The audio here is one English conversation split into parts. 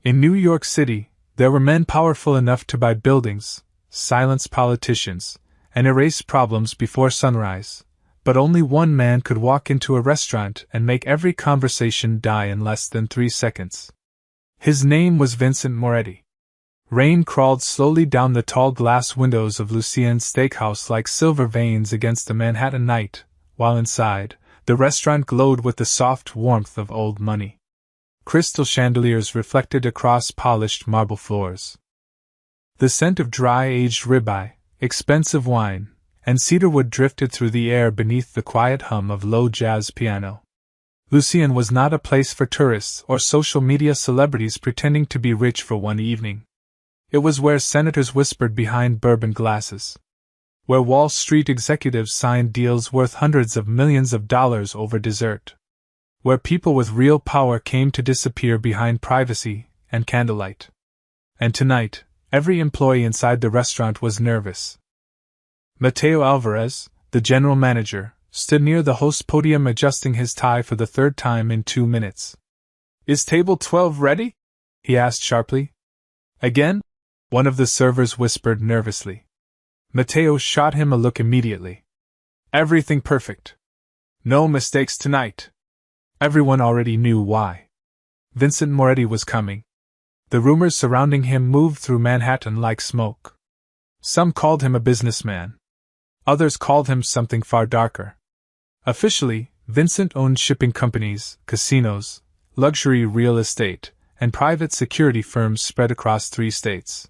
In New York City, there were men powerful enough to buy buildings, silence politicians, and erase problems before sunrise, but only one man could walk into a restaurant and make every conversation die in less than 3 seconds. His name was Vincent Moretti. Rain crawled slowly down the tall glass windows of Lucien's Steakhouse like silver veins against the Manhattan night, while inside, the restaurant glowed with the soft warmth of old money. Crystal chandeliers reflected across polished marble floors. The scent of dry-aged ribeye, expensive wine, and cedarwood drifted through the air beneath the quiet hum of low jazz piano. Lucien was not a place for tourists or social media celebrities pretending to be rich for one evening. It was where senators whispered behind bourbon glasses, where Wall Street executives signed deals worth hundreds of millions of dollars over dessert, where people with real power came to disappear behind privacy and candlelight. And tonight, every employee inside the restaurant was nervous. Mateo Alvarez, the general manager, stood near the host's podium adjusting his tie for the 3rd time in 2 minutes. "Is table 12 ready?" he asked sharply. "Again?" one of the servers whispered nervously. Mateo shot him a look immediately. "Everything perfect. No mistakes tonight." Everyone already knew why. Vincent Moretti was coming. The rumors surrounding him moved through Manhattan like smoke. Some called him a businessman. Others called him something far darker. Officially, Vincent owned shipping companies, casinos, luxury real estate, and private security firms spread across 3 states.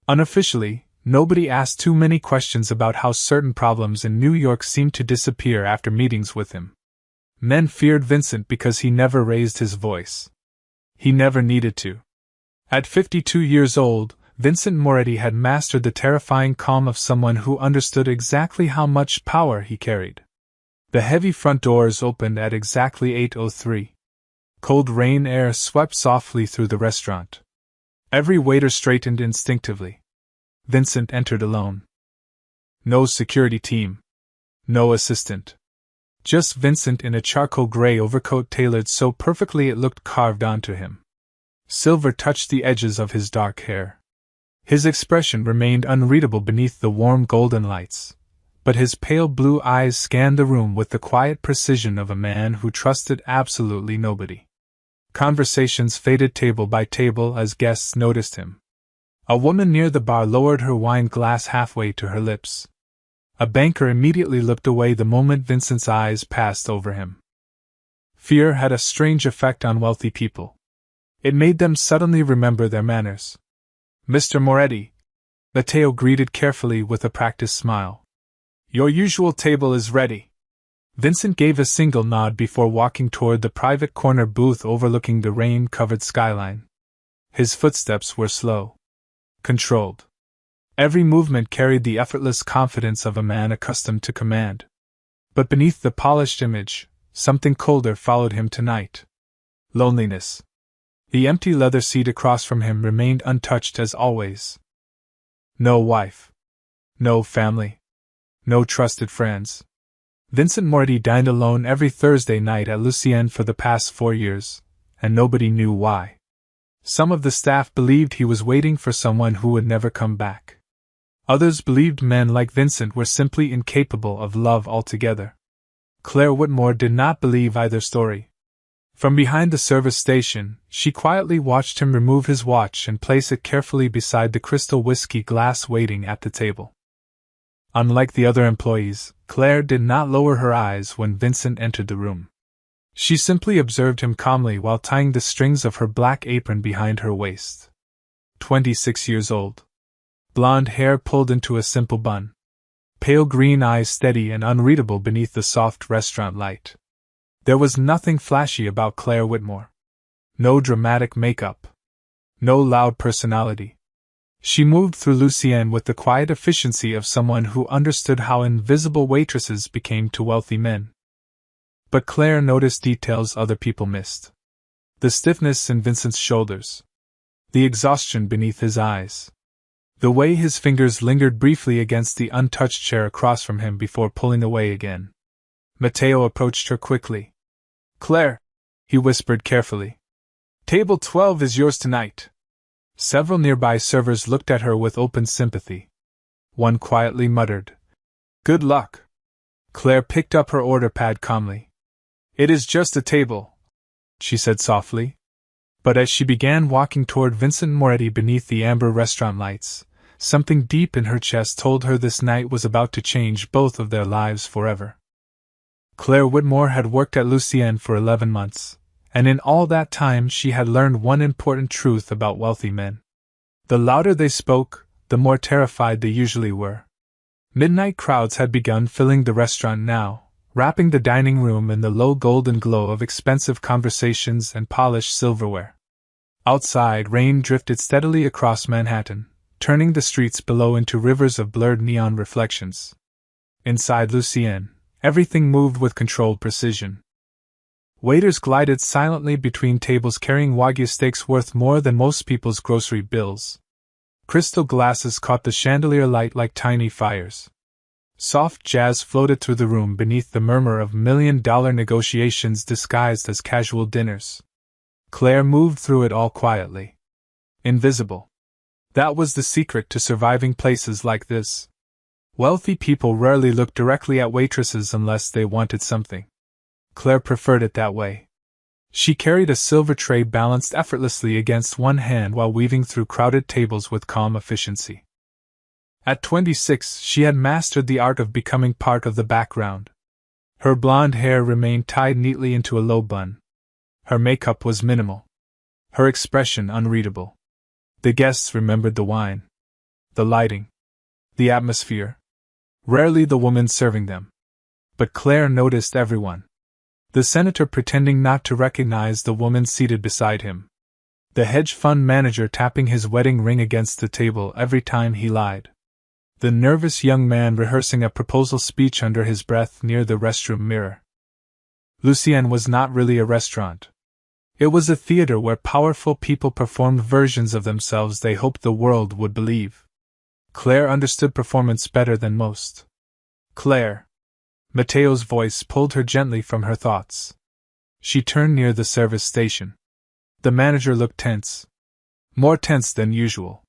Unofficially, nobody asked too many questions about how certain problems in New York seemed to disappear after meetings with him. Men feared Vincent because he never raised his voice. He never needed to. At 52 years old, Vincent Moretti had mastered the terrifying calm of someone who understood exactly how much power he carried. The heavy front doors opened at exactly 8:03. Cold rain air swept softly through the restaurant. Every waiter straightened instinctively. Vincent entered alone. No security team. No assistant. Just Vincent in a charcoal gray overcoat tailored so perfectly it looked carved onto him. Silver touched the edges of his dark hair. His expression remained unreadable beneath the warm golden lights, but his pale blue eyes scanned the room with the quiet precision of a man who trusted absolutely nobody. Conversations faded table by table as guests noticed him. A woman near the bar lowered her wine glass halfway to her lips. A banker immediately looked away the moment Vincent's eyes passed over him. Fear had a strange effect on wealthy people. It made them suddenly remember their manners. "Mr. Moretti," Mateo greeted carefully with a practiced smile. "Your usual table is ready." Vincent gave a single nod before walking toward the private corner booth overlooking the rain-covered skyline. His footsteps were slow, controlled. Every movement carried the effortless confidence of a man accustomed to command. But beneath the polished image, something colder followed him tonight. Loneliness. The empty leather seat across from him remained untouched as always. No wife. No family. No trusted friends. Vincent Moretti dined alone every Thursday night at Lucien for the past 4 years, and nobody knew why. Some of the staff believed he was waiting for someone who would never come back. Others believed men like Vincent were simply incapable of love altogether. Claire Whitmore did not believe either story. From behind the service station, she quietly watched him remove his watch and place it carefully beside the crystal whiskey glass waiting at the table. Unlike the other employees, Claire did not lower her eyes when Vincent entered the room. She simply observed him calmly while tying the strings of her black apron behind her waist. 26 years old. Blonde hair pulled into a simple bun. Pale green eyes steady and unreadable beneath the soft restaurant light. There was nothing flashy about Claire Whitmore. No dramatic makeup. No loud personality. She moved through Lucien with the quiet efficiency of someone who understood how invisible waitresses became to wealthy men. But Claire noticed details other people missed. The stiffness in Vincent's shoulders. The exhaustion beneath his eyes. The way his fingers lingered briefly against the untouched chair across from him before pulling away again. Mateo approached her quickly. "Claire," he whispered carefully. Table 12 is yours tonight. Several nearby servers looked at her with open sympathy. One quietly muttered, "Good luck." Claire picked up her order pad calmly. "It is just a table," she said softly. But as she began walking toward Vincent Moretti beneath the amber restaurant lights, something deep in her chest told her this night was about to change both of their lives forever. Claire Whitmore had worked at Lucienne for 11 months, and in all that time she had learned one important truth about wealthy men. The louder they spoke, the more terrified they usually were. Midnight crowds had begun filling the restaurant now, wrapping the dining room in the low golden glow of expensive conversations and polished silverware. Outside, rain drifted steadily across Manhattan, turning the streets below into rivers of blurred neon reflections. Inside Lucienne, everything moved with controlled precision. Waiters glided silently between tables carrying Wagyu steaks worth more than most people's grocery bills. Crystal glasses caught the chandelier light like tiny fires. Soft jazz floated through the room beneath the murmur of million-dollar negotiations disguised as casual dinners. Claire moved through it all quietly. Invisible. That was the secret to surviving places like this. Wealthy people rarely looked directly at waitresses unless they wanted something. Claire preferred it that way. She carried a silver tray balanced effortlessly against one hand while weaving through crowded tables with calm efficiency. At 26, she had mastered the art of becoming part of the background. Her blonde hair remained tied neatly into a low bun. Her makeup was minimal. Her expression unreadable. The guests remembered the wine, the lighting, the atmosphere. Rarely the woman serving them. But Claire noticed everyone. The senator pretending not to recognize the woman seated beside him. The hedge fund manager tapping his wedding ring against the table every time he lied. The nervous young man rehearsing a proposal speech under his breath near the restroom mirror. Lucienne was not really a restaurant. It was a theater where powerful people performed versions of themselves they hoped the world would believe. Claire understood performance better than most. "Claire." Matteo's voice pulled her gently from her thoughts. She turned near the service station. The manager looked tense. More tense than usual.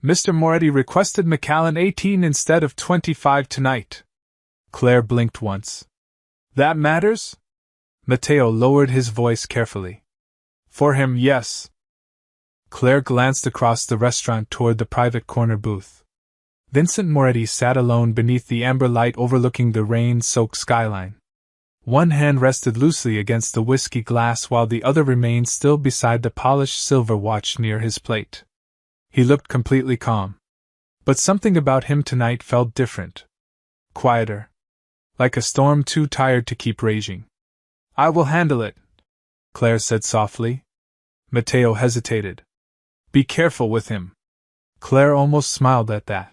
"Mr. Moretti requested Macallan 18 instead of 25 tonight." Claire blinked once. "That matters?" Matteo lowered his voice carefully. "For him, yes." Claire glanced across the restaurant toward the private corner booth. Vincent Moretti sat alone beneath the amber light overlooking the rain-soaked skyline. One hand rested loosely against the whiskey glass while the other remained still beside the polished silver watch near his plate. He looked completely calm. But something about him tonight felt different. Quieter. Like a storm too tired to keep raging. "I will handle it," Claire said softly. Matteo hesitated. "Be careful with him." Claire almost smiled at that.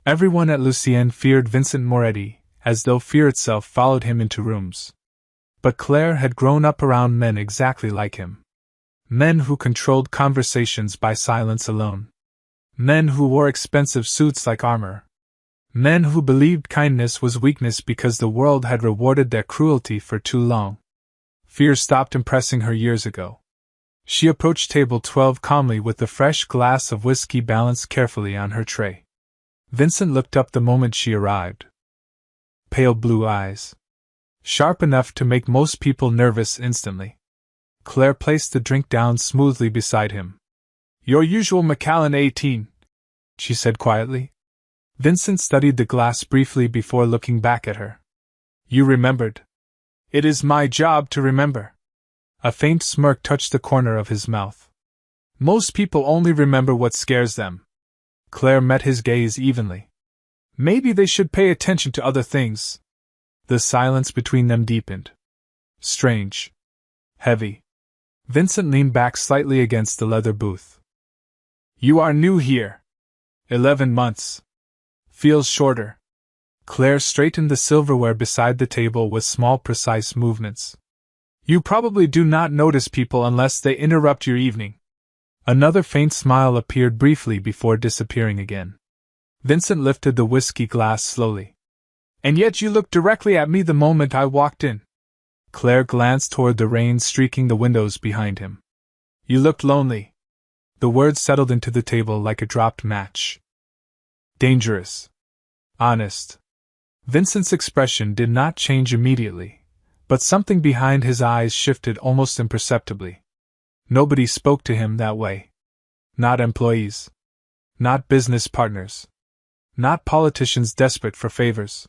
Everyone at Lucienne feared Vincent Moretti, as though fear itself followed him into rooms. But Claire had grown up around men exactly like him. Men who controlled conversations by silence alone. Men who wore expensive suits like armor. Men who believed kindness was weakness because the world had rewarded their cruelty for too long. Fear stopped impressing her years ago. She approached table 12 calmly with the fresh glass of whiskey balanced carefully on her tray. Vincent looked up the moment she arrived. Pale blue eyes. Sharp enough to make most people nervous instantly. Claire placed the drink down smoothly beside him. "Your usual Macallan 18, she said quietly. Vincent studied the glass briefly before looking back at her. "You remembered." "It is my job to remember." A faint smirk touched the corner of his mouth. "Most people only remember what scares them." Claire met his gaze evenly. "Maybe they should pay attention to other things." The silence between them deepened. Strange. Heavy. Vincent leaned back slightly against the leather booth. "You are new here." 11 months. "Feels shorter." Claire straightened the silverware beside the table with small precise movements. "You probably do not notice people unless they interrupt your evening." Another faint smile appeared briefly before disappearing again. Vincent lifted the whiskey glass slowly. "And yet you looked directly at me the moment I walked in." Claire glanced toward the rain streaking the windows behind him. You looked lonely. The words settled into the table like a dropped match. Dangerous. Honest. Vincent's expression did not change immediately, but something behind his eyes shifted almost imperceptibly. Nobody spoke to him that way. Not employees. Not business partners. Not politicians desperate for favors.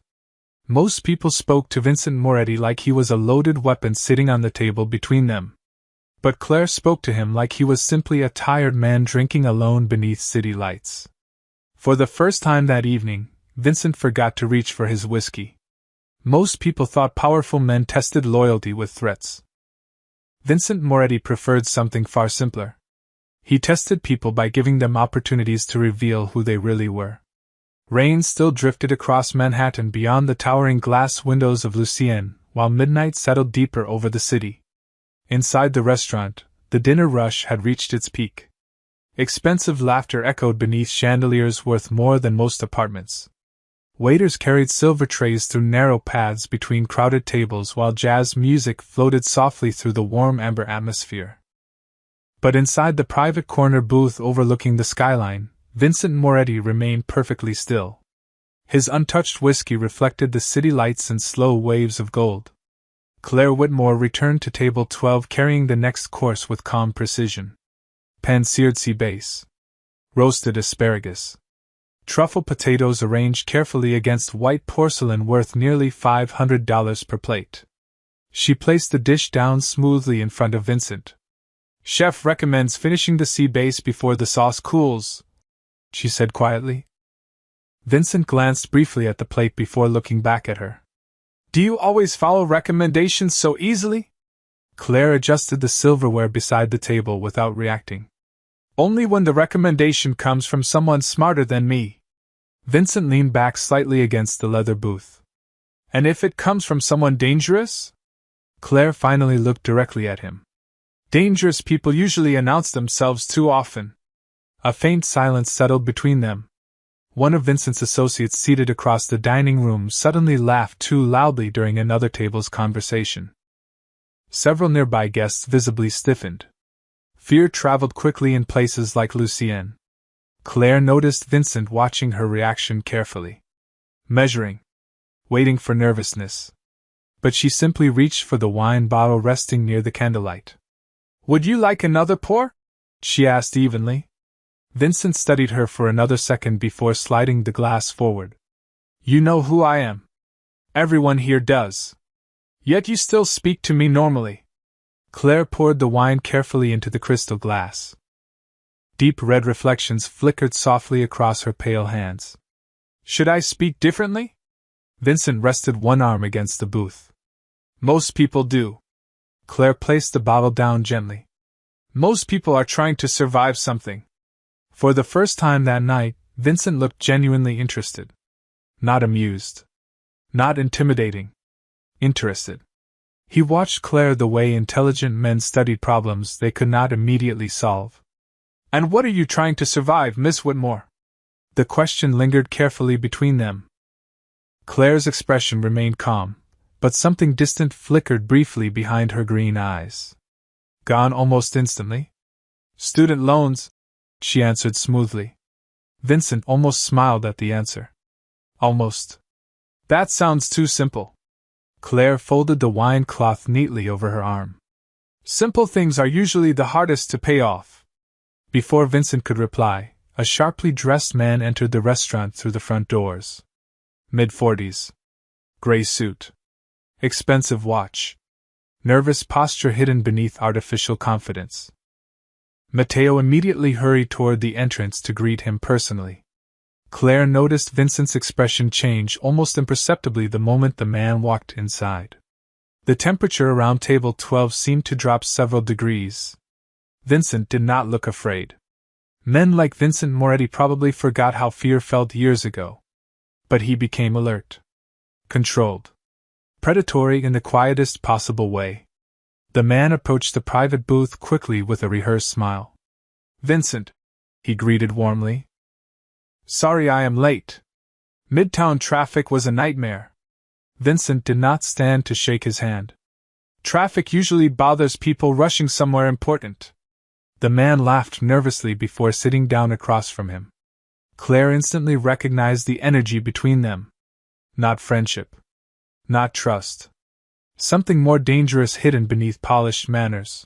Most people spoke to Vincent Moretti like he was a loaded weapon sitting on the table between them. But Claire spoke to him like he was simply a tired man drinking alone beneath city lights. For the first time that evening, Vincent forgot to reach for his whiskey. Most people thought powerful men tested loyalty with threats. Vincent Moretti preferred something far simpler. He tested people by giving them opportunities to reveal who they really were. Rain still drifted across Manhattan beyond the towering glass windows of Lucienne, while midnight settled deeper over the city. Inside the restaurant, the dinner rush had reached its peak. Expensive laughter echoed beneath chandeliers worth more than most apartments. Waiters carried silver trays through narrow paths between crowded tables while jazz music floated softly through the warm amber atmosphere. But inside the private corner booth overlooking the skyline, Vincent Moretti remained perfectly still. His untouched whiskey reflected the city lights and slow waves of gold. Claire Whitmore returned to table 12 carrying the next course with calm precision. Pan-seared sea bass. Roasted asparagus. Truffle potatoes arranged carefully against white porcelain worth nearly $500 per plate. She placed the dish down smoothly in front of Vincent. Chef recommends finishing the sea bass before the sauce cools, she said quietly. Vincent glanced briefly at the plate before looking back at her. Do you always follow recommendations so easily? Claire adjusted the silverware beside the table without reacting. Only when the recommendation comes from someone smarter than me. Vincent leaned back slightly against the leather booth. And if it comes from someone dangerous? Claire finally looked directly at him. Dangerous people usually announce themselves too often. A faint silence settled between them. One of Vincent's associates seated across the dining room suddenly laughed too loudly during another table's conversation. Several nearby guests visibly stiffened. Fear traveled quickly in places like Lucienne. Claire noticed Vincent watching her reaction carefully. Measuring. Waiting for nervousness. But she simply reached for the wine bottle resting near the candlelight. Would you like another pour? She asked evenly. Vincent studied her for another second before sliding the glass forward. You know who I am. Everyone here does. Yet you still speak to me normally. Claire poured the wine carefully into the crystal glass. Deep red reflections flickered softly across her pale hands. Should I speak differently? Vincent rested one arm against the booth. Most people do. Claire placed the bottle down gently. Most people are trying to survive something. For the first time that night, Vincent looked genuinely interested. Not amused. Not intimidating. Interested. He watched Claire the way intelligent men studied problems they could not immediately solve. And what are you trying to survive, Miss Whitmore? The question lingered carefully between them. Claire's expression remained calm, but something distant flickered briefly behind her green eyes. Gone almost instantly? Student loans, she answered smoothly. Vincent almost smiled at the answer. Almost. That sounds too simple. Claire folded the wine cloth neatly over her arm. Simple things are usually the hardest to pay off. Before Vincent could reply, a sharply dressed man entered the restaurant through the front doors. Mid-40s. Gray suit. Expensive watch. Nervous posture hidden beneath artificial confidence. Matteo immediately hurried toward the entrance to greet him personally. Claire noticed Vincent's expression change almost imperceptibly the moment the man walked inside. The temperature around table 12 seemed to drop several degrees. Vincent did not look afraid. Men like Vincent Moretti probably forgot how fear felt years ago. But he became alert. Controlled. Predatory in the quietest possible way. The man approached the private booth quickly with a rehearsed smile. Vincent, he greeted warmly. Sorry I am late. Midtown traffic was a nightmare. Vincent did not stand to shake his hand. Traffic usually bothers people rushing somewhere important. The man laughed nervously before sitting down across from him. Claire instantly recognized the energy between them. Not friendship. Not trust. Something more dangerous hidden beneath polished manners.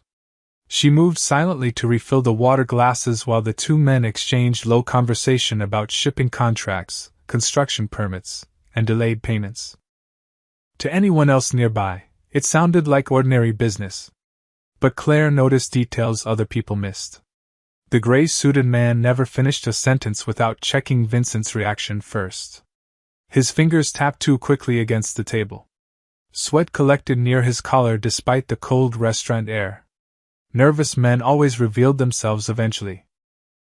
She moved silently to refill the water glasses while the two men exchanged low conversation about shipping contracts, construction permits, and delayed payments. To anyone else nearby, it sounded like ordinary business. But Claire noticed details other people missed. The gray-suited man never finished a sentence without checking Vincent's reaction first. His fingers tapped too quickly against the table. Sweat collected near his collar despite the cold restaurant air. Nervous men always revealed themselves eventually.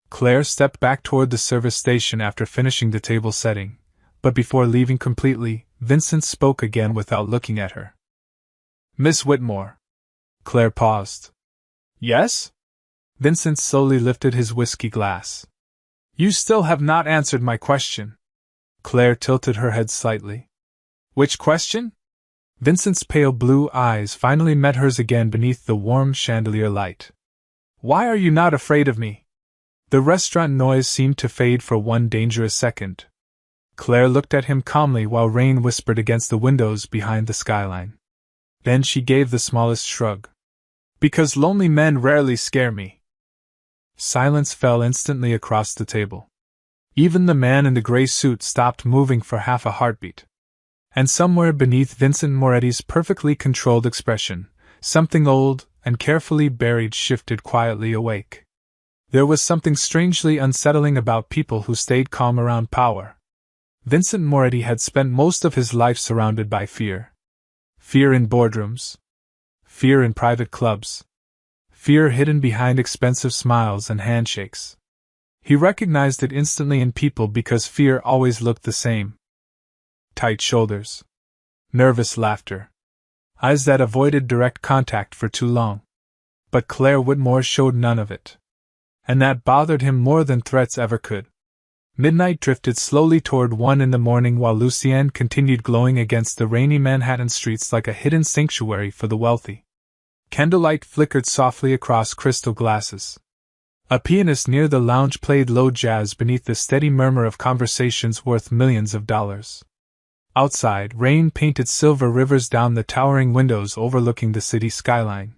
Claire stepped back toward the service station after finishing the table setting, but before leaving completely, Vincent spoke again without looking at her. "Miss Whitmore." Claire paused. "Yes?" Vincent slowly lifted his whiskey glass. "You still have not answered my question." Claire tilted her head slightly. "Which question?" Vincent's pale blue eyes finally met hers again beneath the warm chandelier light. "Why are you not afraid of me?" The restaurant noise seemed to fade for one dangerous second. Claire looked at him calmly while rain whispered against the windows behind the skyline. Then she gave the smallest shrug. "Because lonely men rarely scare me." Silence fell instantly across the table. Even the man in the gray suit stopped moving for half a heartbeat. And somewhere beneath Vincent Moretti's perfectly controlled expression, something old and carefully buried shifted quietly awake. There was something strangely unsettling about people who stayed calm around power. Vincent Moretti had spent most of his life surrounded by fear. Fear in boardrooms. Fear in private clubs. Fear hidden behind expensive smiles and handshakes. He recognized it instantly in people because fear always looked the same. Tight shoulders. Nervous laughter. Eyes that avoided direct contact for too long. But Claire Whitmore showed none of it. And that bothered him more than threats ever could. Midnight drifted slowly toward 1 in the morning while Lucienne continued glowing against the rainy Manhattan streets like a hidden sanctuary for the wealthy. Candlelight flickered softly across crystal glasses. A pianist near the lounge played low jazz beneath the steady murmur of conversations worth millions of dollars. Outside, rain painted silver rivers down the towering windows overlooking the city skyline.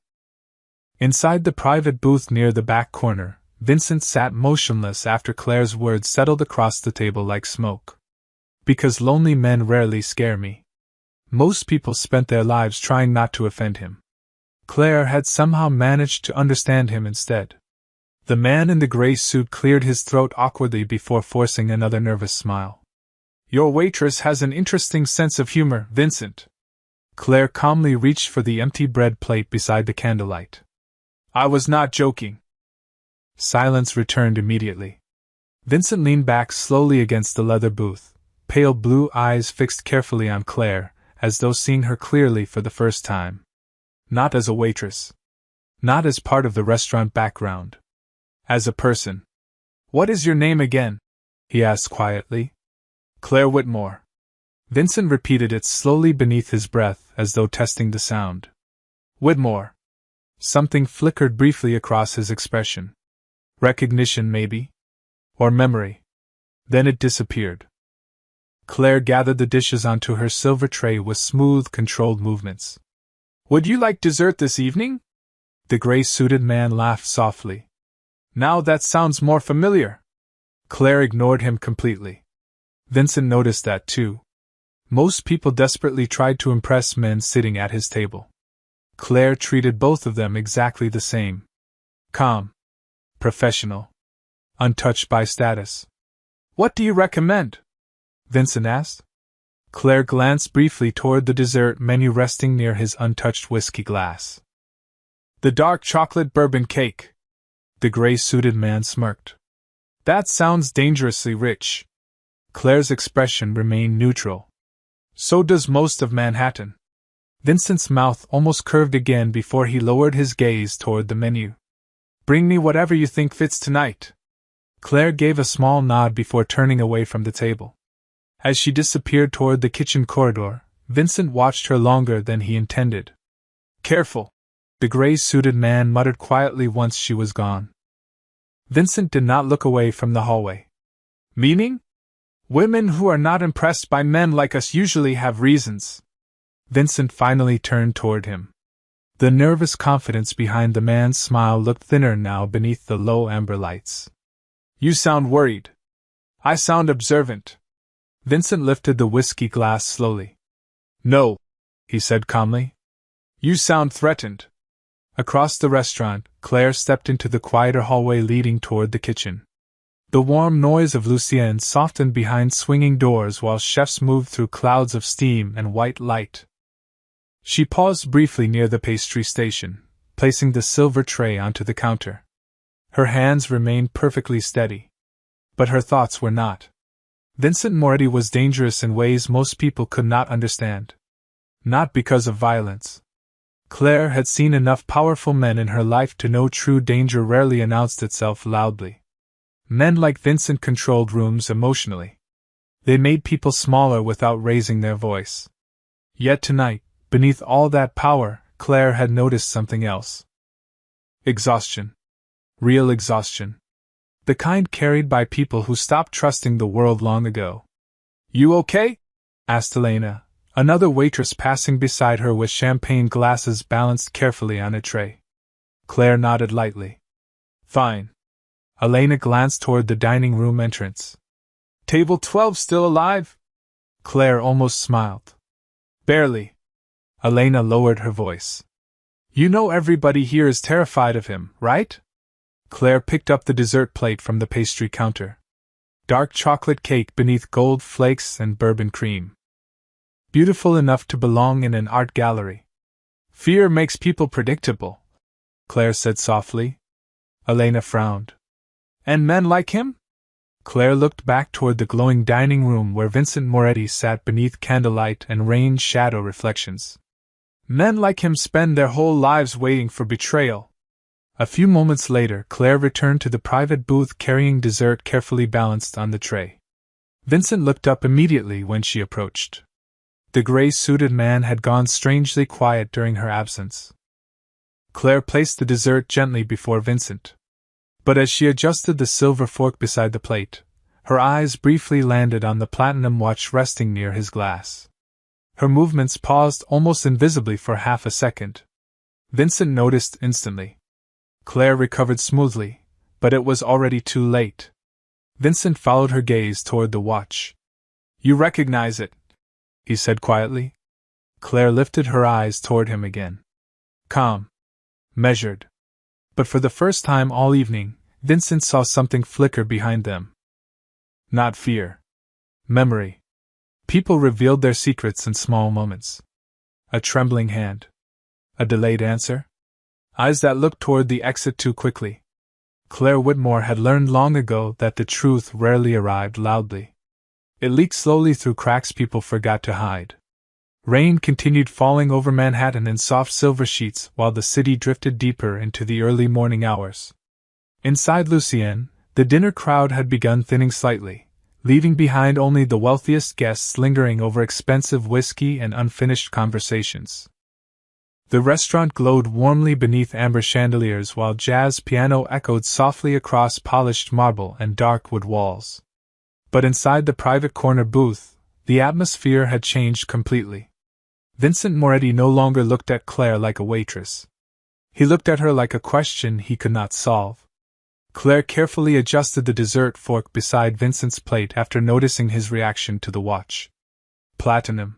Inside the private booth near the back corner, Vincent sat motionless after Claire's words settled across the table like smoke. "Because lonely men rarely scare me." Most people spent their lives trying not to offend him. Claire had somehow managed to understand him instead. The man in the gray suit cleared his throat awkwardly before forcing another nervous smile. "Your waitress has an interesting sense of humor, Vincent." Claire calmly reached for the empty bread plate beside the candlelight. "I was not joking." Silence returned immediately. Vincent leaned back slowly against the leather booth, pale blue eyes fixed carefully on Claire, as though seeing her clearly for the first time. Not as a waitress. Not as part of the restaurant background. As a person. "What is your name again?" he asked quietly. "Claire Whitmore." Vincent repeated it slowly beneath his breath as though testing the sound. "Whitmore." Something flickered briefly across his expression. Recognition, maybe? Or memory? Then it disappeared. Claire gathered the dishes onto her silver tray with smooth, controlled movements. "Would you like dessert this evening?" The gray-suited man laughed softly. "Now that sounds more familiar." Claire ignored him completely. Vincent noticed that too. Most people desperately tried to impress men sitting at his table. Claire treated both of them exactly the same. Calm. Professional. Untouched by status. "What do you recommend?" Vincent asked. Claire glanced briefly toward the dessert menu resting near his untouched whiskey glass. "The dark chocolate bourbon cake." The gray-suited man smirked. "That sounds dangerously rich." Claire's expression remained neutral. "So does most of Manhattan." Vincent's mouth almost curved again before he lowered his gaze toward the menu. "Bring me whatever you think fits tonight." Claire gave a small nod before turning away from the table. As she disappeared toward the kitchen corridor, Vincent watched her longer than he intended. "Careful," the gray-suited man muttered quietly once she was gone. Vincent did not look away from the hallway. Meaning? Women who are not impressed by men like us usually have reasons. Vincent finally turned toward him. The nervous confidence behind the man's smile looked thinner now beneath the low amber lights. You sound worried. I sound observant. Vincent lifted the whiskey glass slowly. No, he said calmly. You sound threatened. Across the restaurant, Claire stepped into the quieter hallway leading toward the kitchen. The warm noise of Lucien softened behind swinging doors while chefs moved through clouds of steam and white light. She paused briefly near the pastry station, placing the silver tray onto the counter. Her hands remained perfectly steady. But her thoughts were not. Vincent Moretti was dangerous in ways most people could not understand. Not because of violence. Claire had seen enough powerful men in her life to know true danger rarely announced itself loudly. Men like Vincent controlled rooms emotionally. They made people smaller without raising their voice. Yet tonight, beneath all that power, Claire had noticed something else. Exhaustion. Real exhaustion. The kind carried by people who stopped trusting the world long ago. You okay? Asked Elena, another waitress passing beside her with champagne glasses balanced carefully on a tray. Claire nodded lightly. Fine. Elena glanced toward the dining room entrance. Table 12 still alive? Claire almost smiled. Barely. Elena lowered her voice. You know everybody here is terrified of him, right? Claire picked up the dessert plate from the pastry counter. Dark chocolate cake beneath gold flakes and bourbon cream. Beautiful enough to belong in an art gallery. Fear makes people predictable, Claire said softly. Elena frowned. And men like him? Claire looked back toward the glowing dining room where Vincent Moretti sat beneath candlelight and rain shadow reflections. Men like him spend their whole lives waiting for betrayal. A few moments later, Claire returned to the private booth carrying dessert carefully balanced on the tray. Vincent looked up immediately when she approached. The gray-suited man had gone strangely quiet during her absence. Claire placed the dessert gently before Vincent. But as she adjusted the silver fork beside the plate, her eyes briefly landed on the platinum watch resting near his glass. Her movements paused almost invisibly for half a second. Vincent noticed instantly. Claire recovered smoothly, but it was already too late. Vincent followed her gaze toward the watch. You recognize it, he said quietly. Claire lifted her eyes toward him again. Calm. Measured. But for the first time all evening, Vincent saw something flicker behind them. Not fear. Memory. People revealed their secrets in small moments. A trembling hand. A delayed answer. Eyes that looked toward the exit too quickly. Claire Whitmore had learned long ago that the truth rarely arrived loudly. It leaked slowly through cracks people forgot to hide. Rain continued falling over Manhattan in soft silver sheets while the city drifted deeper into the early morning hours. Inside Lucien, the dinner crowd had begun thinning slightly, leaving behind only the wealthiest guests lingering over expensive whiskey and unfinished conversations. The restaurant glowed warmly beneath amber chandeliers while jazz piano echoed softly across polished marble and dark wood walls. But inside the private corner booth, the atmosphere had changed completely. Vincent Moretti no longer looked at Claire like a waitress. He looked at her like a question he could not solve. Claire carefully adjusted the dessert fork beside Vincent's plate after noticing his reaction to the watch. Platinum.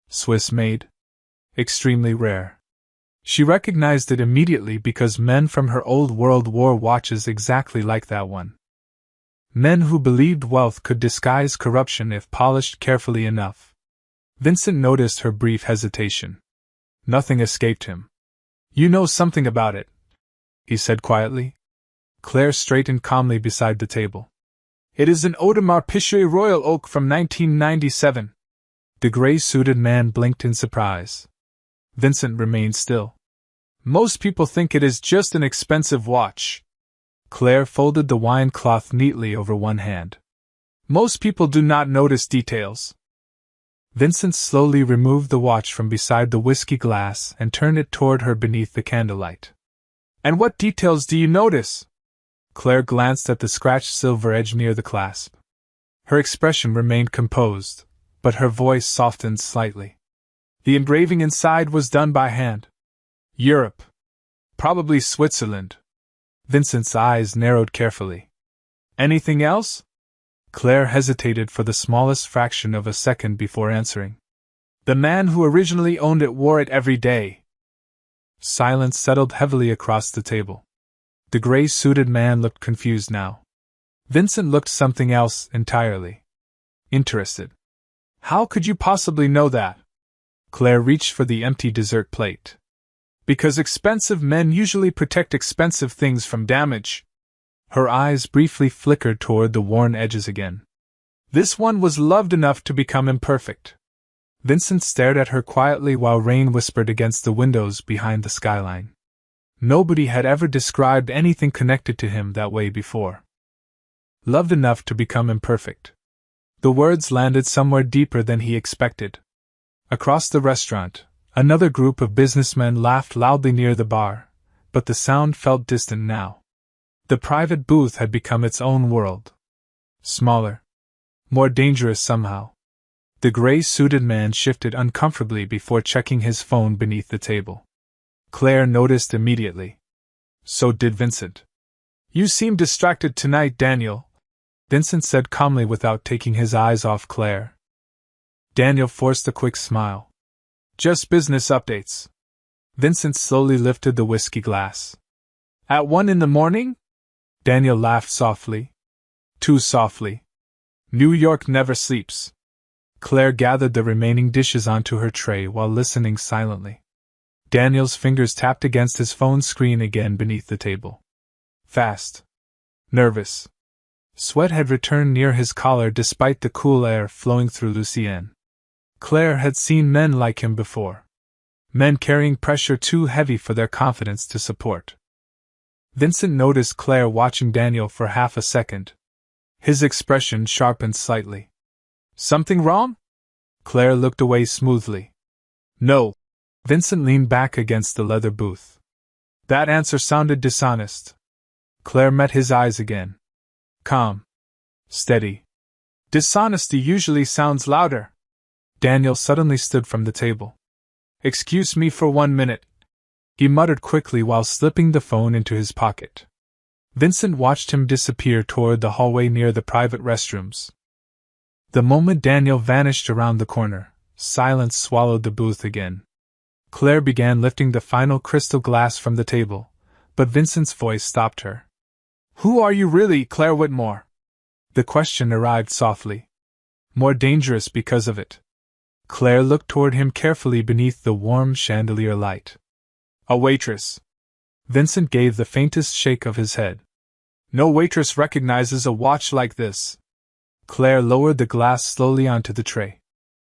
Swiss made. Extremely rare. She recognized it immediately because men from her old world wore watches exactly like that one. Men who believed wealth could disguise corruption if polished carefully enough. Vincent noticed her brief hesitation. Nothing escaped him. You know something about it, he said quietly. Claire straightened calmly beside the table. It is an Audemars Piguet Royal Oak from 1997. The gray-suited man blinked in surprise. Vincent remained still. Most people think it is just an expensive watch. Claire folded the wine cloth neatly over one hand. Most people do not notice details. Vincent slowly removed the watch from beside the whiskey glass and turned it toward her beneath the candlelight. And what details do you notice? Claire glanced at the scratched silver edge near the clasp. Her expression remained composed, but her voice softened slightly. The engraving inside was done by hand. Europe. Probably Switzerland. Vincent's eyes narrowed carefully. Anything else? Claire hesitated for the smallest fraction of a second before answering. The man who originally owned it wore it every day. Silence settled heavily across the table. The gray-suited man looked confused now. Vincent looked something else entirely. Interested. How could you possibly know that? Claire reached for the empty dessert plate. Because expensive men usually protect expensive things from damage. Her eyes briefly flickered toward the worn edges again. This one was loved enough to become imperfect. Vincent stared at her quietly while rain whispered against the windows behind the skyline. Nobody had ever described anything connected to him that way before. Loved enough to become imperfect. The words landed somewhere deeper than he expected. Across the restaurant, another group of businessmen laughed loudly near the bar, but the sound felt distant now. The private booth had become its own world. Smaller. More dangerous somehow. The gray-suited man shifted uncomfortably before checking his phone beneath the table. Claire noticed immediately. So did Vincent. You seem distracted tonight, Daniel, Vincent said calmly without taking his eyes off Claire. Daniel forced a quick smile. Just business updates. Vincent slowly lifted the whiskey glass. At 1 a.m? Daniel laughed softly. Too softly. New York never sleeps. Claire gathered the remaining dishes onto her tray while listening silently. Daniel's fingers tapped against his phone screen again beneath the table. Fast. Nervous. Sweat had returned near his collar despite the cool air flowing through Lucienne. Claire had seen men like him before. Men carrying pressure too heavy for their confidence to support. Vincent noticed Claire watching Daniel for half a second. His expression sharpened slightly. Something wrong? Claire looked away smoothly. No. Vincent leaned back against the leather booth. That answer sounded dishonest. Claire met his eyes again. Calm. Steady. Dishonesty usually sounds louder. Daniel suddenly stood from the table. Excuse me for 1 minute, he muttered quickly while slipping the phone into his pocket. Vincent watched him disappear toward the hallway near the private restrooms. The moment Daniel vanished around the corner, silence swallowed the booth again. Claire began lifting the final crystal glass from the table, but Vincent's voice stopped her. Who are you really, Claire Whitmore? The question arrived softly. More dangerous because of it. Claire looked toward him carefully beneath the warm chandelier light. A waitress. Vincent gave the faintest shake of his head. No waitress recognizes a watch like this. Claire lowered the glass slowly onto the tray.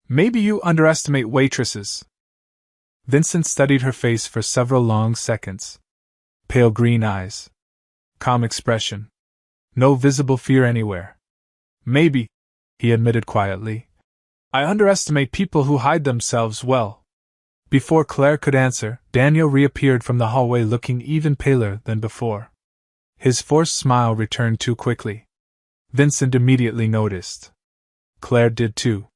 Maybe you underestimate waitresses. Vincent studied her face for several long seconds. Pale green eyes. Calm expression. No visible fear anywhere. Maybe, he admitted quietly. I underestimate people who hide themselves well. Before Claire could answer, Daniel reappeared from the hallway looking even paler than before. His forced smile returned too quickly. Vincent immediately noticed. Claire did too.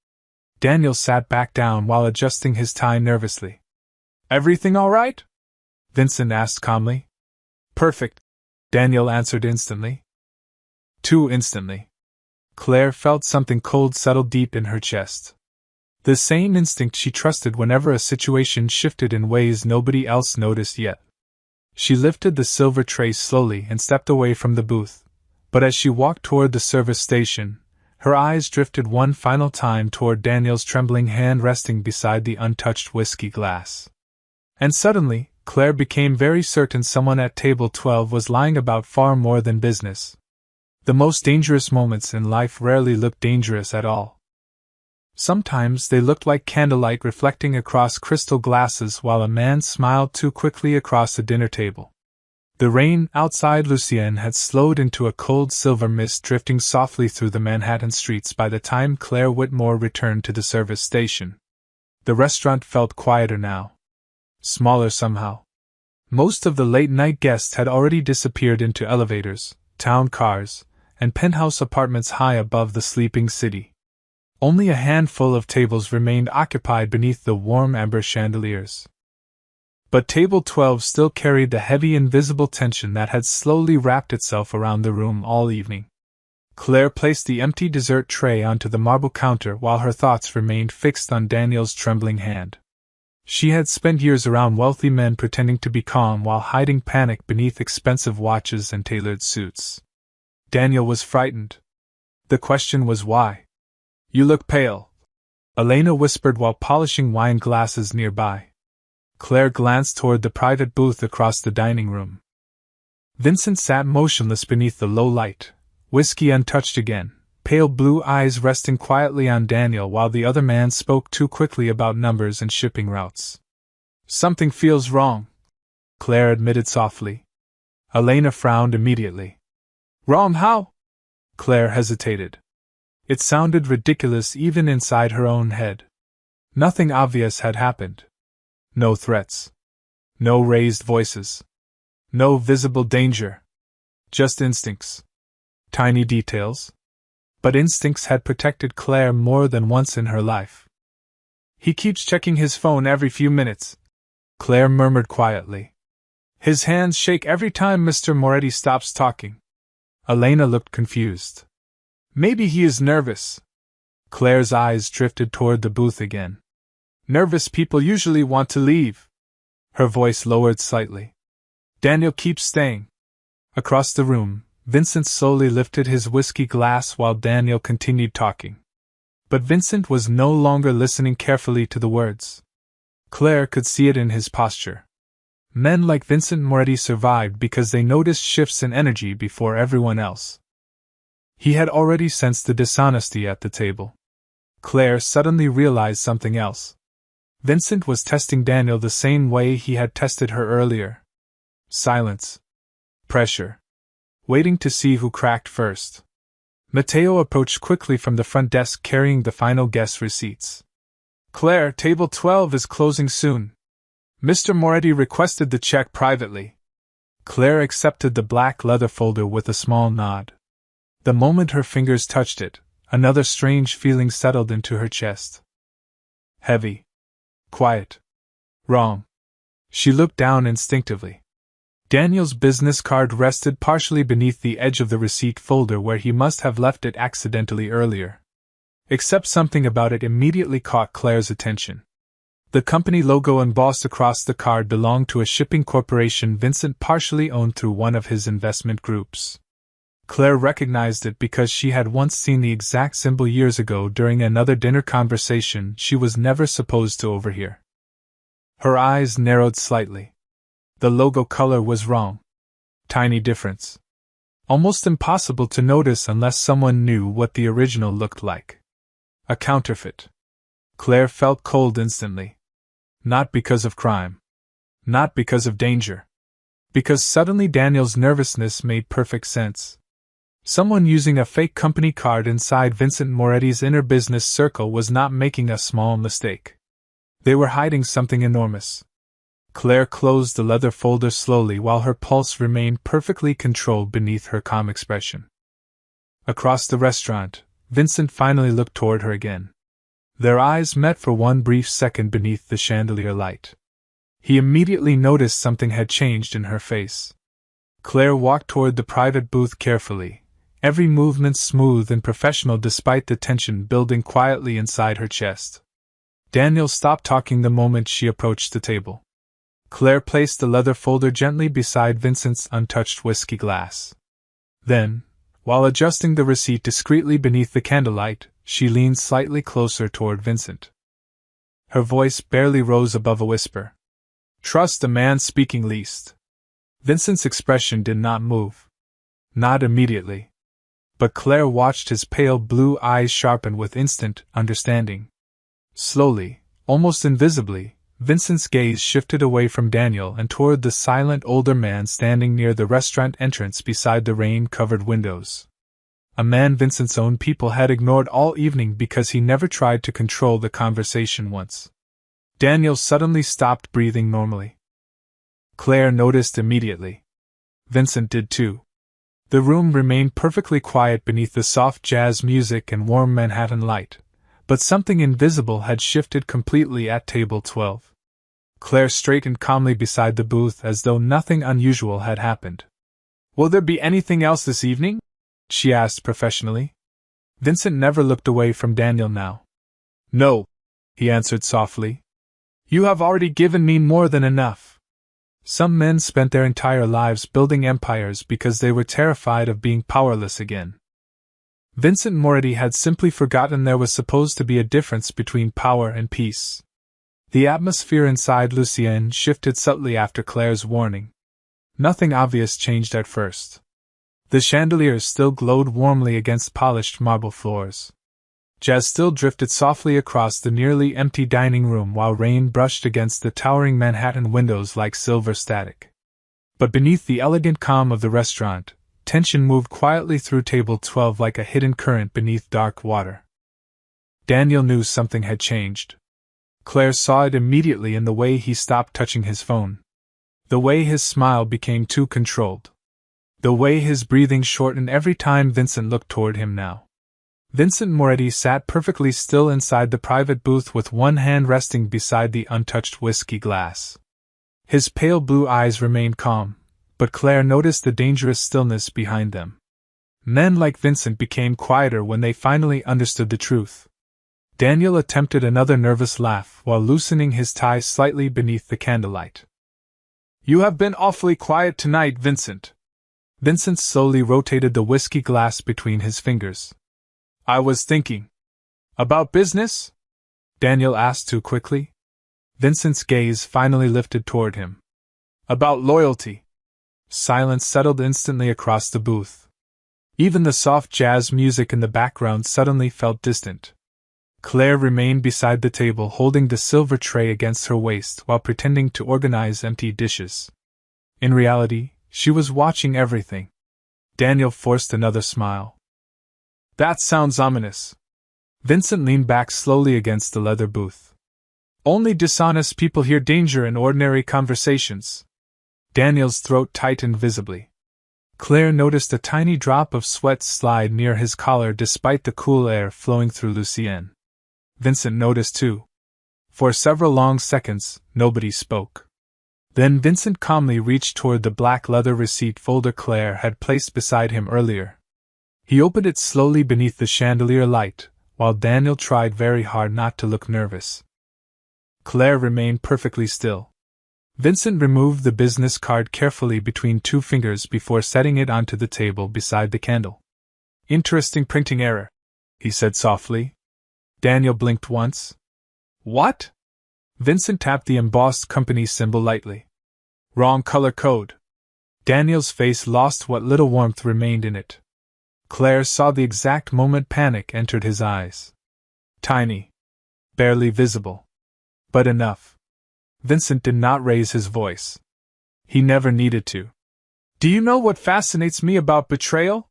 Daniel sat back down while adjusting his tie nervously. Everything all right? Vincent asked calmly. Perfect, Daniel answered instantly. Too instantly. Claire felt something cold settle deep in her chest. The same instinct she trusted whenever a situation shifted in ways nobody else noticed yet. She lifted the silver tray slowly and stepped away from the booth, but as she walked toward the service station, her eyes drifted one final time toward Daniel's trembling hand resting beside the untouched whiskey glass. And suddenly, Claire became very certain someone at table 12 was lying about far more than business. The most dangerous moments in life rarely look dangerous at all. Sometimes they looked like candlelight reflecting across crystal glasses while a man smiled too quickly across a dinner table. The rain outside Lucienne had slowed into a cold silver mist drifting softly through the Manhattan streets by the time Claire Whitmore returned to the service station. The restaurant felt quieter now. Smaller somehow. Most of the late-night guests had already disappeared into elevators, town cars, and penthouse apartments high above the sleeping city. Only a handful of tables remained occupied beneath the warm amber chandeliers. But Table 12 still carried the heavy invisible tension that had slowly wrapped itself around the room all evening. Claire placed the empty dessert tray onto the marble counter while her thoughts remained fixed on Daniel's trembling hand. She had spent years around wealthy men pretending to be calm while hiding panic beneath expensive watches and tailored suits. Daniel was frightened. The question was why? "You look pale," Elena whispered while polishing wine glasses nearby. Claire glanced toward the private booth across the dining room. Vincent sat motionless beneath the low light, whiskey untouched again, pale blue eyes resting quietly on Daniel while the other man spoke too quickly about numbers and shipping routes. "Something feels wrong," Claire admitted softly. Elena frowned immediately. "Wrong how?" Claire hesitated. It sounded ridiculous even inside her own head. Nothing obvious had happened. No threats. No raised voices. No visible danger. Just instincts. Tiny details. But instincts had protected Claire more than once in her life. "He keeps checking his phone every few minutes," Claire murmured quietly. "His hands shake every time Mr. Moretti stops talking." Elena looked confused. "Maybe he is nervous." Claire's eyes drifted toward the booth again. "Nervous people usually want to leave." Her voice lowered slightly. "Daniel keeps staying." Across the room, Vincent slowly lifted his whiskey glass while Daniel continued talking. But Vincent was no longer listening carefully to the words. Claire could see it in his posture. Men like Vincent Moretti survived because they noticed shifts in energy before everyone else. He had already sensed the dishonesty at the table. Claire suddenly realized something else. Vincent was testing Daniel the same way he had tested her earlier. Silence. Pressure. Waiting to see who cracked first. Matteo approached quickly from the front desk carrying the final guest receipts. "Claire, table 12 is closing soon. Mr. Moretti requested the check privately." Claire accepted the black leather folder with a small nod. The moment her fingers touched it, another strange feeling settled into her chest. Heavy. Quiet. Wrong. She looked down instinctively. Daniel's business card rested partially beneath the edge of the receipt folder where he must have left it accidentally earlier. Except something about it immediately caught Claire's attention. The company logo embossed across the card belonged to a shipping corporation Vincent partially owned through one of his investment groups. Claire recognized it because she had once seen the exact symbol years ago during another dinner conversation she was never supposed to overhear. Her eyes narrowed slightly. The logo color was wrong. Tiny difference. Almost impossible to notice unless someone knew what the original looked like. A counterfeit. Claire felt cold instantly. Not because of crime. Not because of danger. Because suddenly Daniel's nervousness made perfect sense. Someone using a fake company card inside Vincent Moretti's inner business circle was not making a small mistake. They were hiding something enormous. Claire closed the leather folder slowly while her pulse remained perfectly controlled beneath her calm expression. Across the restaurant, Vincent finally looked toward her again. Their eyes met for one brief second beneath the chandelier light. He immediately noticed something had changed in her face. Claire walked toward the private booth carefully, every movement smooth and professional despite the tension building quietly inside her chest. Daniel stopped talking the moment she approached the table. Claire placed the leather folder gently beside Vincent's untouched whiskey glass. Then, while adjusting the receipt discreetly beneath the candlelight, she leaned slightly closer toward Vincent. Her voice barely rose above a whisper. "Trust the man speaking least." Vincent's expression did not move. Not immediately. But Claire watched his pale blue eyes sharpen with instant understanding. Slowly, almost invisibly, Vincent's gaze shifted away from Daniel and toward the silent older man standing near the restaurant entrance beside the rain-covered windows. A man Vincent's own people had ignored all evening because he never tried to control the conversation once. Daniel suddenly stopped breathing normally. Claire noticed immediately. Vincent did too. The room remained perfectly quiet beneath the soft jazz music and warm Manhattan light, but something invisible had shifted completely at table 12. Claire straightened calmly beside the booth as though nothing unusual had happened. "Will there be anything else this evening?" she asked professionally. Vincent never looked away from Daniel now. "No," he answered softly. "You have already given me more than enough." Some men spent their entire lives building empires because they were terrified of being powerless again. Vincent Moretti had simply forgotten there was supposed to be a difference between power and peace. The atmosphere inside Lucienne shifted subtly after Claire's warning. Nothing obvious changed at first. The chandeliers still glowed warmly against polished marble floors. Jazz still drifted softly across the nearly empty dining room while rain brushed against the towering Manhattan windows like silver static. But beneath the elegant calm of the restaurant, tension moved quietly through table 12 like a hidden current beneath dark water. Daniel knew something had changed. Claire saw it immediately in the way he stopped touching his phone. The way his smile became too controlled. The way his breathing shortened every time Vincent looked toward him now. Vincent Moretti sat perfectly still inside the private booth with one hand resting beside the untouched whiskey glass. His pale blue eyes remained calm, but Claire noticed the dangerous stillness behind them. Men like Vincent became quieter when they finally understood the truth. Daniel attempted another nervous laugh while loosening his tie slightly beneath the candlelight. "You have been awfully quiet tonight, Vincent." Vincent slowly rotated the whiskey glass between his fingers. "I was thinking." "About business?" Daniel asked too quickly. Vincent's gaze finally lifted toward him. "About loyalty." Silence settled instantly across the booth. Even the soft jazz music in the background suddenly felt distant. Claire remained beside the table holding the silver tray against her waist while pretending to organize empty dishes. In reality, she was watching everything. Daniel forced another smile. "That sounds ominous." Vincent leaned back slowly against the leather booth. "Only dishonest people hear danger in ordinary conversations." Daniel's throat tightened visibly. Claire noticed a tiny drop of sweat slide near his collar despite the cool air flowing through Lucienne. Vincent noticed too. For several long seconds, nobody spoke. Then Vincent calmly reached toward the black leather receipt folder Claire had placed beside him earlier. He opened it slowly beneath the chandelier light, while Daniel tried very hard not to look nervous. Claire remained perfectly still. Vincent removed the business card carefully between two fingers before setting it onto the table beside the candle. "Interesting printing error," he said softly. Daniel blinked once. "What?" Vincent tapped the embossed company symbol lightly. "Wrong color code." Daniel's face lost what little warmth remained in it. Claire saw the exact moment panic entered his eyes. Tiny. Barely visible. But enough. Vincent did not raise his voice. He never needed to. "Do you know what fascinates me about betrayal?"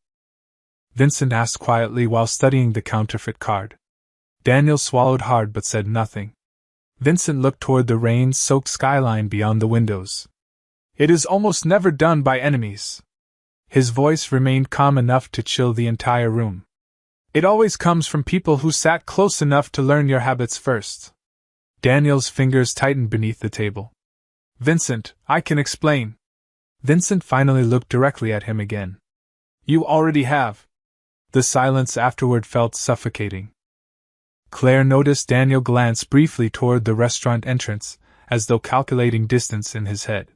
Vincent asked quietly while studying the counterfeit card. Daniel swallowed hard but said nothing. Vincent looked toward the rain-soaked skyline beyond the windows. "It is almost never done by enemies." His voice remained calm enough to chill the entire room. "It always comes from people who sat close enough to learn your habits first." Daniel's fingers tightened beneath the table. "Vincent, I can explain." Vincent finally looked directly at him again. "You already have." The silence afterward felt suffocating. Claire noticed Daniel glance briefly toward the restaurant entrance, as though calculating distance in his head.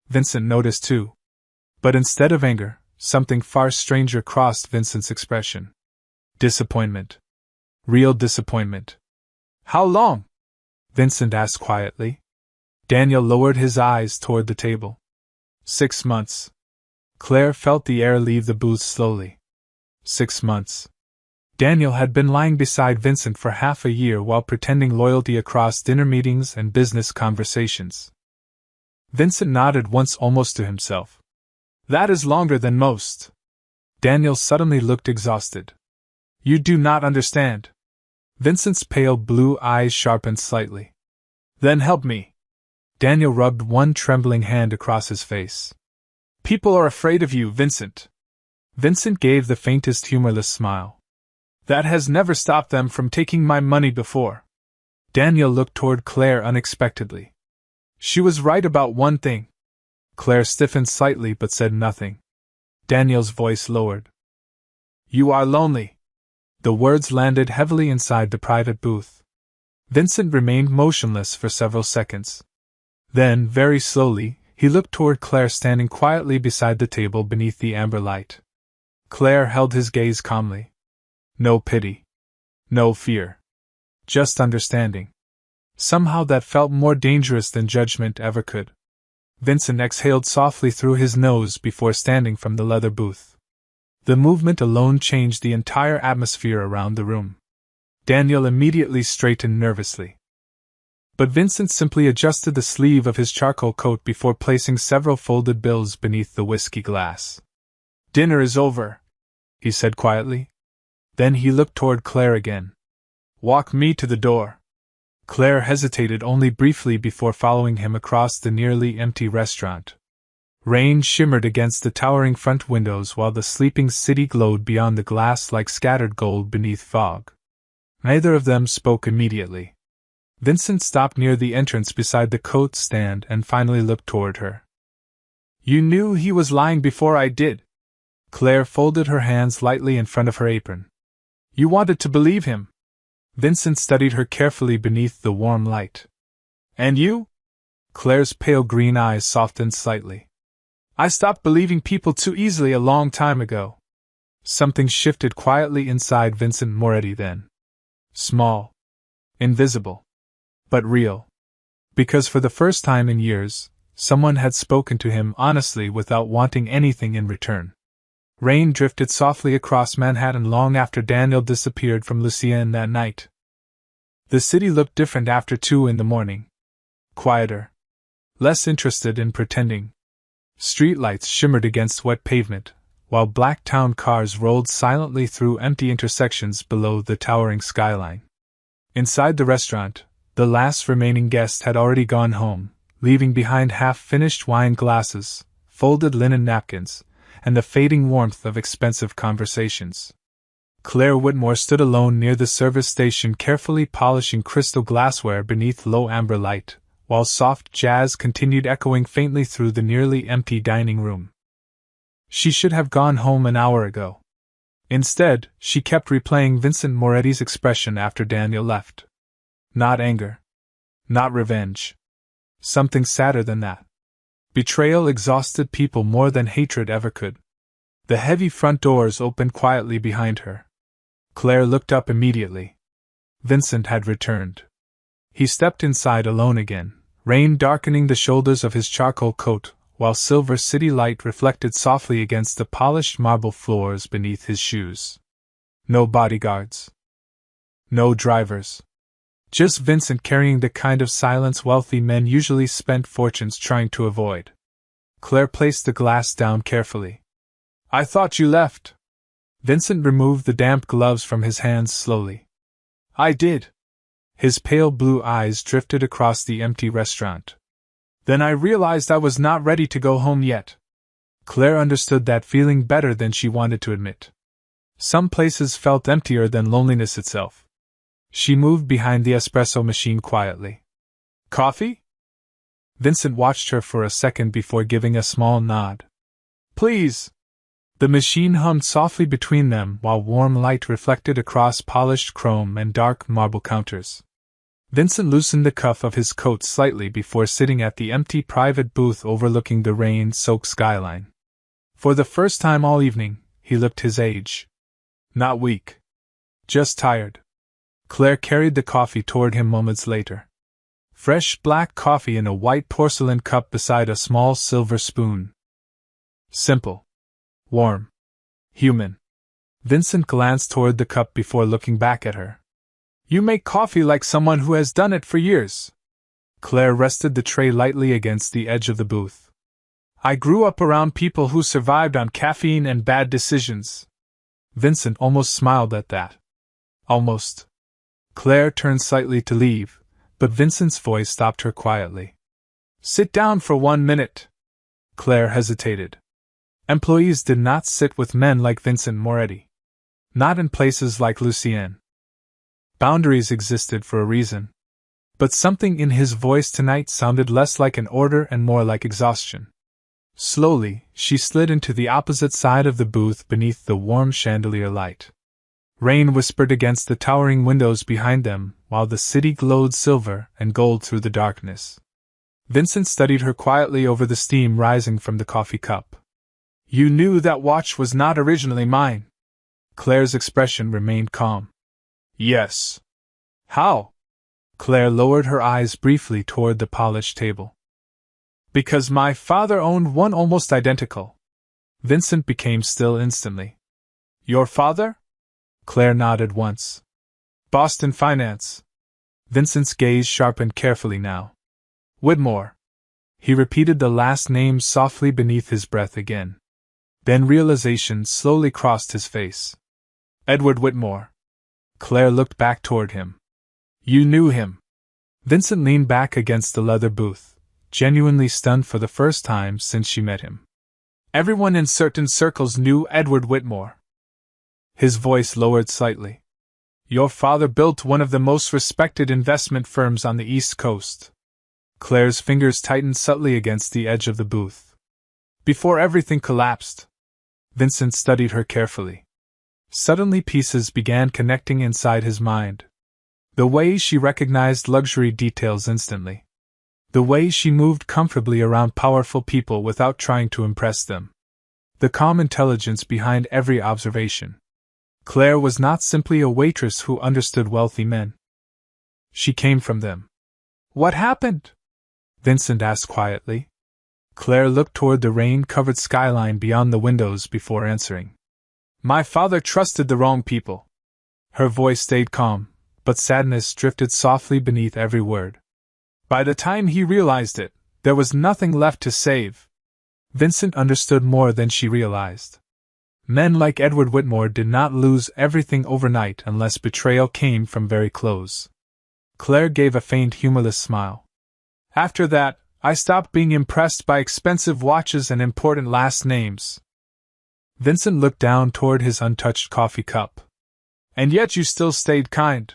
Vincent noticed too. But instead of anger, something far stranger crossed Vincent's expression. Disappointment. Real disappointment. "How long?" Vincent asked quietly. Daniel lowered his eyes toward the table. 6 months. Claire felt the air leave the booth slowly. 6 months. Daniel had been lying beside Vincent for half a year while pretending loyalty across dinner meetings and business conversations. Vincent nodded once almost to himself. "That is longer than most." Daniel suddenly looked exhausted. "You do not understand." Vincent's pale blue eyes sharpened slightly. "Then help me." Daniel rubbed one trembling hand across his face. "People are afraid of you, Vincent." Vincent gave the faintest humorless smile. That has never stopped them from taking my money before. Daniel looked toward Claire unexpectedly. She was right about one thing. Claire stiffened slightly but said nothing. Daniel's voice lowered. You are lonely. The words landed heavily inside the private booth. Vincent remained motionless for several seconds. Then, very slowly, he looked toward Claire standing quietly beside the table beneath the amber light. Claire held his gaze calmly. No pity. No fear. Just understanding. Somehow that felt more dangerous than judgment ever could. Vincent exhaled softly through his nose before standing from the leather booth. The movement alone changed the entire atmosphere around the room. Daniel immediately straightened nervously. But Vincent simply adjusted the sleeve of his charcoal coat before placing several folded bills beneath the whiskey glass. Dinner is over, he said quietly. Then he looked toward Claire again. Walk me to the door. Claire hesitated only briefly before following him across the nearly empty restaurant. Rain shimmered against the towering front windows while the sleeping city glowed beyond the glass like scattered gold beneath fog. Neither of them spoke immediately. Vincent stopped near the entrance beside the coat stand and finally looked toward her. You knew he was lying before I did. Claire folded her hands lightly in front of her apron. You wanted to believe him. Vincent studied her carefully beneath the warm light. And you? Claire's pale green eyes softened slightly. I stopped believing people too easily a long time ago. Something shifted quietly inside Vincent Moretti then. Small. Invisible. But real. Because for the first time in years, someone had spoken to him honestly without wanting anything in return. Rain drifted softly across Manhattan long after Daniel disappeared from Lucien that night. The city looked different after 2 a.m. Quieter. Less interested in pretending. Streetlights shimmered against wet pavement, while black town cars rolled silently through empty intersections below the towering skyline. Inside the restaurant, the last remaining guest had already gone home, leaving behind half-finished wine glasses, folded linen napkins, and the fading warmth of expensive conversations. Claire Whitmore stood alone near the service station carefully polishing crystal glassware beneath low amber light, while soft jazz continued echoing faintly through the nearly empty dining room. She should have gone home an hour ago. Instead, she kept replaying Vincent Moretti's expression after Daniel left. Not anger. Not revenge. Something sadder than that. Betrayal exhausted people more than hatred ever could. The heavy front doors opened quietly behind her. Claire looked up immediately. Vincent had returned. He stepped inside alone again, rain darkening the shoulders of his charcoal coat, while silver city light reflected softly against the polished marble floors beneath his shoes. No bodyguards. No drivers. Just Vincent carrying the kind of silence wealthy men usually spent fortunes trying to avoid. Claire placed the glass down carefully. I thought you left. Vincent removed the damp gloves from his hands slowly. I did. His pale blue eyes drifted across the empty restaurant. Then I realized I was not ready to go home yet. Claire understood that feeling better than she wanted to admit. Some places felt emptier than loneliness itself. She moved behind the espresso machine quietly. Coffee? Vincent watched her for a second before giving a small nod. Please. The machine hummed softly between them while warm light reflected across polished chrome and dark marble counters. Vincent loosened the cuff of his coat slightly before sitting at the empty private booth overlooking the rain-soaked skyline. For the first time all evening, he looked his age. Not weak. Just tired. Claire carried the coffee toward him moments later. Fresh black coffee in a white porcelain cup beside a small silver spoon. Simple. Warm. Human. Vincent glanced toward the cup before looking back at her. You make coffee like someone who has done it for years. Claire rested the tray lightly against the edge of the booth. I grew up around people who survived on caffeine and bad decisions. Vincent almost smiled at that. Almost. Claire turned slightly to leave, but Vincent's voice stopped her quietly. Sit down for 1 minute. Claire hesitated. Employees did not sit with men like Vincent Moretti. Not in places like Lucien. Boundaries existed for a reason. But something in his voice tonight sounded less like an order and more like exhaustion. Slowly, she slid into the opposite side of the booth beneath the warm chandelier light. Rain whispered against the towering windows behind them, while the city glowed silver and gold through the darkness. Vincent studied her quietly over the steam rising from the coffee cup. "You knew that watch was not originally mine." Claire's expression remained calm. "Yes." "How?" Claire lowered her eyes briefly toward the polished table. "Because my father owned one almost identical." Vincent became still instantly. "Your father?" Claire nodded once. "Boston Finance." Vincent's gaze sharpened carefully now. "Whitmore." He repeated the last name softly beneath his breath again. Then realization slowly crossed his face. "Edward Whitmore." Claire looked back toward him. "You knew him." Vincent leaned back against the leather booth, genuinely stunned for the first time since she met him. "Everyone in certain circles knew Edward Whitmore." His voice lowered slightly. "Your father built one of the most respected investment firms on the East Coast." Claire's fingers tightened subtly against the edge of the booth. "Before everything collapsed." Vincent studied her carefully. Suddenly pieces began connecting inside his mind. The way she recognized luxury details instantly. The way she moved comfortably around powerful people without trying to impress them. The calm intelligence behind every observation. Claire was not simply a waitress who understood wealthy men. She came from them. "What happened?" Vincent asked quietly. Claire looked toward the rain-covered skyline beyond the windows before answering. "My father trusted the wrong people." Her voice stayed calm, but sadness drifted softly beneath every word. "By the time he realized it, there was nothing left to save." Vincent understood more than she realized. Men like Edward Whitmore did not lose everything overnight unless betrayal came from very close. Claire gave a faint humorless smile. "After that, I stopped being impressed by expensive watches and important last names." Vincent looked down toward his untouched coffee cup. "And yet you still stayed kind."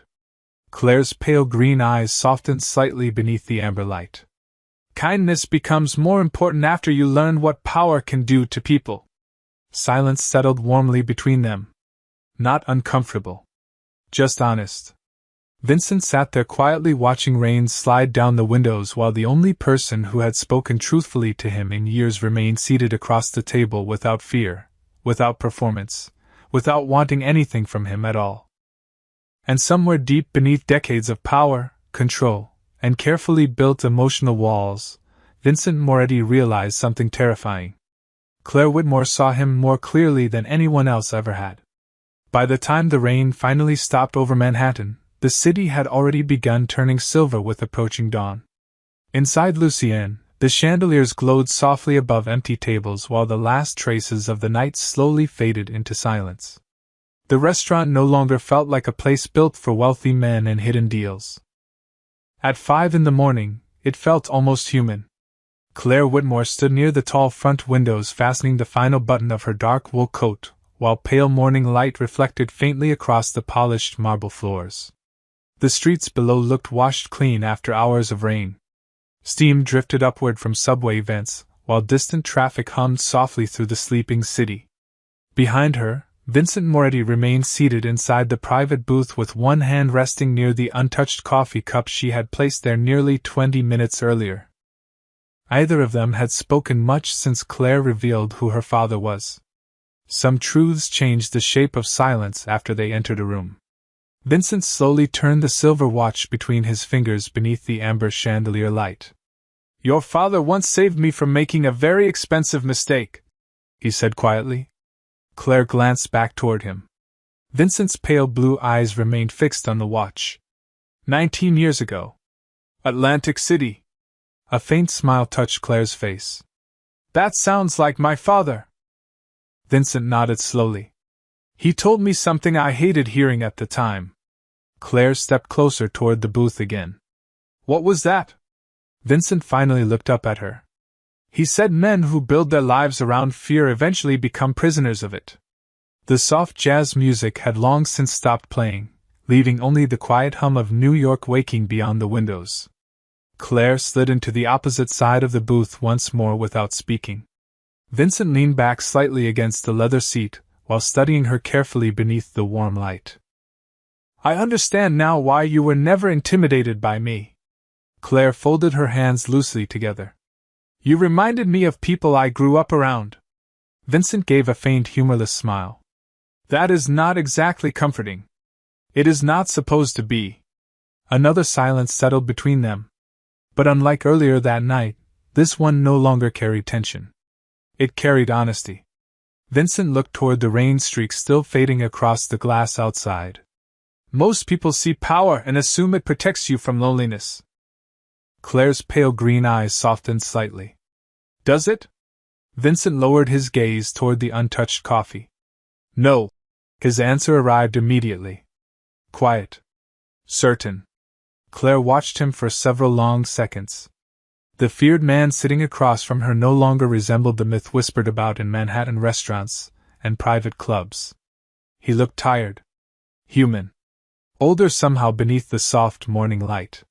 Claire's pale green eyes softened slightly beneath the amber light. "Kindness becomes more important after you learn what power can do to people." Silence settled warmly between them. Not uncomfortable. Just honest. Vincent sat there quietly watching rain slide down the windows while the only person who had spoken truthfully to him in years remained seated across the table without fear, without performance, without wanting anything from him at all. And somewhere deep beneath decades of power, control, and carefully built emotional walls, Vincent Moretti realized something terrifying. Claire Whitmore saw him more clearly than anyone else ever had. By the time the rain finally stopped over Manhattan, the city had already begun turning silver with approaching dawn. Inside Lucien, the chandeliers glowed softly above empty tables while the last traces of the night slowly faded into silence. The restaurant no longer felt like a place built for wealthy men and hidden deals. At 5 a.m, it felt almost human. Claire Whitmore stood near the tall front windows fastening the final button of her dark wool coat, while pale morning light reflected faintly across the polished marble floors. The streets below looked washed clean after hours of rain. Steam drifted upward from subway vents, while distant traffic hummed softly through the sleeping city. Behind her, Vincent Moretti remained seated inside the private booth with one hand resting near the untouched coffee cup she had placed there nearly 20 minutes earlier. Either of them had spoken much since Claire revealed who her father was. Some truths changed the shape of silence after they entered a room. Vincent slowly turned the silver watch between his fingers beneath the amber chandelier light. "Your father once saved me from making a very expensive mistake," he said quietly. Claire glanced back toward him. Vincent's pale blue eyes remained fixed on the watch. 19 years ago. Atlantic City. A faint smile touched Claire's face. "That sounds like my father." Vincent nodded slowly. "He told me something I hated hearing at the time." Claire stepped closer toward the booth again. "What was that?" Vincent finally looked up at her. He said men who build their lives around fear eventually become prisoners of it. The soft jazz music had long since stopped playing, leaving only the quiet hum of New York waking beyond the windows. Claire slid into the opposite side of the booth once more without speaking. Vincent leaned back slightly against the leather seat, while studying her carefully beneath the warm light. I understand now why you were never intimidated by me. Claire folded her hands loosely together. You reminded me of people I grew up around. Vincent gave a faint humorless smile. That is not exactly comforting. It is not supposed to be. Another silence settled between them. But unlike earlier that night, this one no longer carried tension. It carried honesty. Vincent looked toward the rain streak still fading across the glass outside. Most people see power and assume it protects you from loneliness. Claire's pale green eyes softened slightly. Does it? Vincent lowered his gaze toward the untouched coffee. No. His answer arrived immediately. Quiet. Certain. Claire watched him for several long seconds. The feared man sitting across from her no longer resembled the myth whispered about in Manhattan restaurants and private clubs. He looked tired. Human. Older somehow beneath the soft morning light.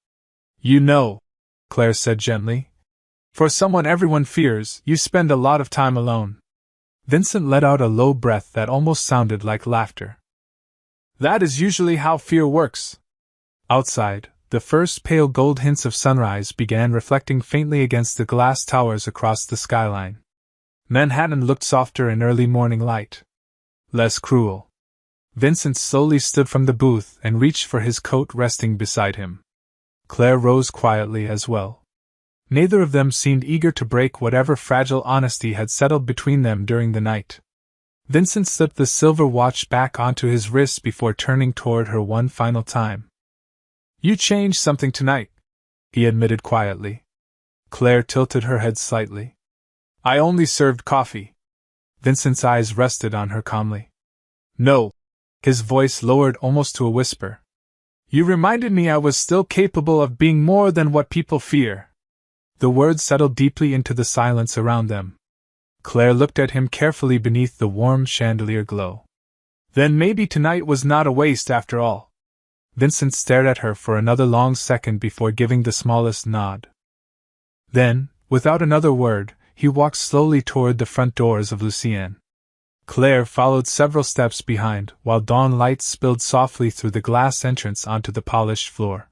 You know, Claire said gently. For someone everyone fears, you spend a lot of time alone. Vincent let out a low breath that almost sounded like laughter. That is usually how fear works. Outside, the first pale gold hints of sunrise began reflecting faintly against the glass towers across the skyline. Manhattan looked softer in early morning light. Less cruel. Vincent slowly stood from the booth and reached for his coat resting beside him. Claire rose quietly as well. Neither of them seemed eager to break whatever fragile honesty had settled between them during the night. Vincent slipped the silver watch back onto his wrist before turning toward her one final time. You changed something tonight, he admitted quietly. Claire tilted her head slightly. I only served coffee. Vincent's eyes rested on her calmly. No. His voice lowered almost to a whisper. You reminded me I was still capable of being more than what people fear. The words settled deeply into the silence around them. Claire looked at him carefully beneath the warm chandelier glow. Then maybe tonight was not a waste after all. Vincent stared at her for another long second before giving the smallest nod. Then, without another word, he walked slowly toward the front doors of Lucienne. Claire followed several steps behind, while dawn light spilled softly through the glass entrance onto the polished floor.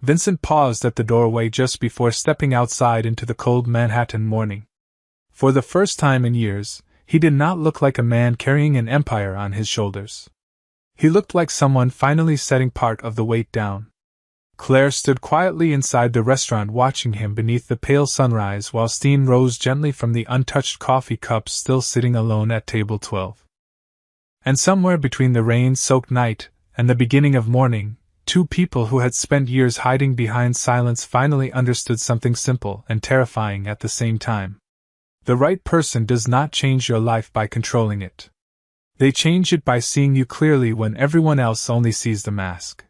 Vincent paused at the doorway just before stepping outside into the cold Manhattan morning. For the first time in years, he did not look like a man carrying an empire on his shoulders. He looked like someone finally setting part of the weight down. Claire stood quietly inside the restaurant watching him beneath the pale sunrise while steam rose gently from the untouched coffee cups still sitting alone at table 12. And somewhere between the rain-soaked night and the beginning of morning, two people who had spent years hiding behind silence finally understood something simple and terrifying at the same time. The right person does not change your life by controlling it. They change it by seeing you clearly when everyone else only sees the mask.